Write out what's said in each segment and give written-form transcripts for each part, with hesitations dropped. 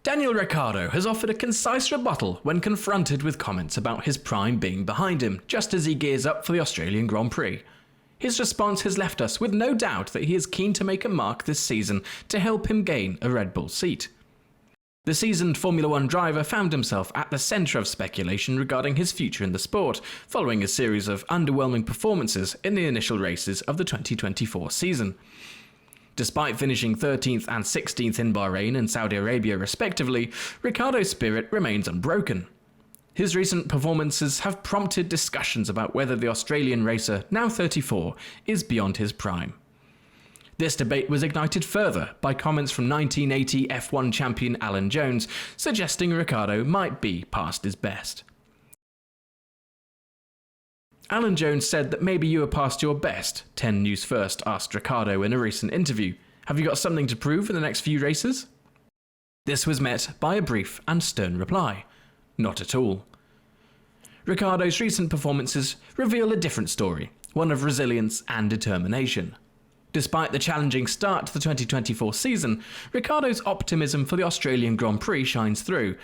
Daniel Ricciardo has offered a concise rebuttal when confronted with comments about his prime being behind him, just as he gears up for the Australian Grand Prix. His response has left us with no doubt that he is keen to make a mark this season to help him gain a Red Bull seat. The seasoned Formula One driver found himself at the centre of speculation regarding his future in the sport, following a series of underwhelming performances in the initial races of the 2024 season. Despite finishing 13th and 16th in Bahrain and Saudi Arabia respectively, Ricciardo's spirit remains unbroken. His recent performances have prompted discussions about whether the Australian racer, now 34, is beyond his prime. This debate was ignited further by comments from 1980 F1 champion Alan Jones, suggesting Ricciardo might be past his best. Alan Jones said that maybe you are past your best, 10 News First asked Ricciardo in a recent interview. Have you got something to prove in the next few races? This was met by a brief and stern reply. Not at all. Ricciardo's recent performances reveal a different story, one of resilience and determination. Despite the challenging start to the 2024 season, Ricciardo's optimism for the Australian Grand Prix shines through.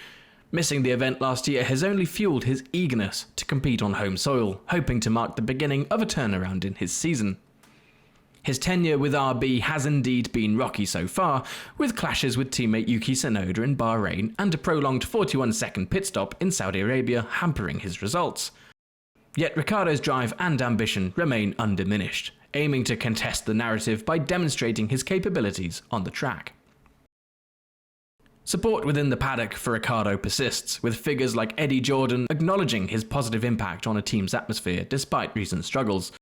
Missing the event last year has only fueled his eagerness to compete on home soil, hoping to mark the beginning of a turnaround in his season. His tenure with RB has indeed been rocky so far, with clashes with teammate Yuki Tsunoda in Bahrain and a prolonged 41-second pit stop in Saudi Arabia hampering his results. Yet Ricciardo's drive and ambition remain undiminished, aiming to contest the narrative by demonstrating his capabilities on the track. Support within the paddock for Ricciardo persists, with figures like Eddie Jordan acknowledging his positive impact on a team's atmosphere despite recent struggles.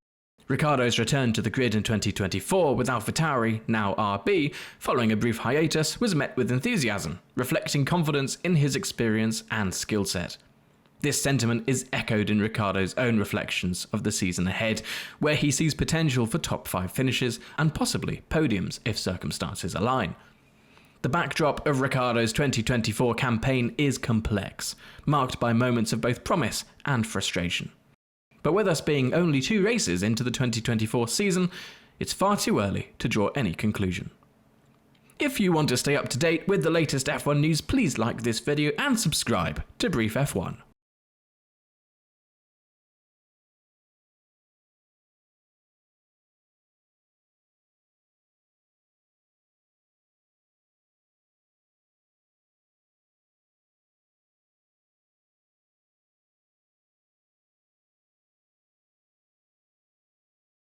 Ricciardo's return to the grid in 2024 with AlphaTauri, now RB, following a brief hiatus, was met with enthusiasm, reflecting confidence in his experience and skill set. This sentiment is echoed in Ricciardo's own reflections of the season ahead, where he sees potential for top 5 finishes and possibly podiums if circumstances align. The backdrop of Ricciardo's 2024 campaign is complex, marked by moments of both promise and frustration. But with us being only 2 races into the 2024 season, it's far too early to draw any conclusion. If you want to stay up to date with the latest F1 news, please like this video and subscribe to Brief F1.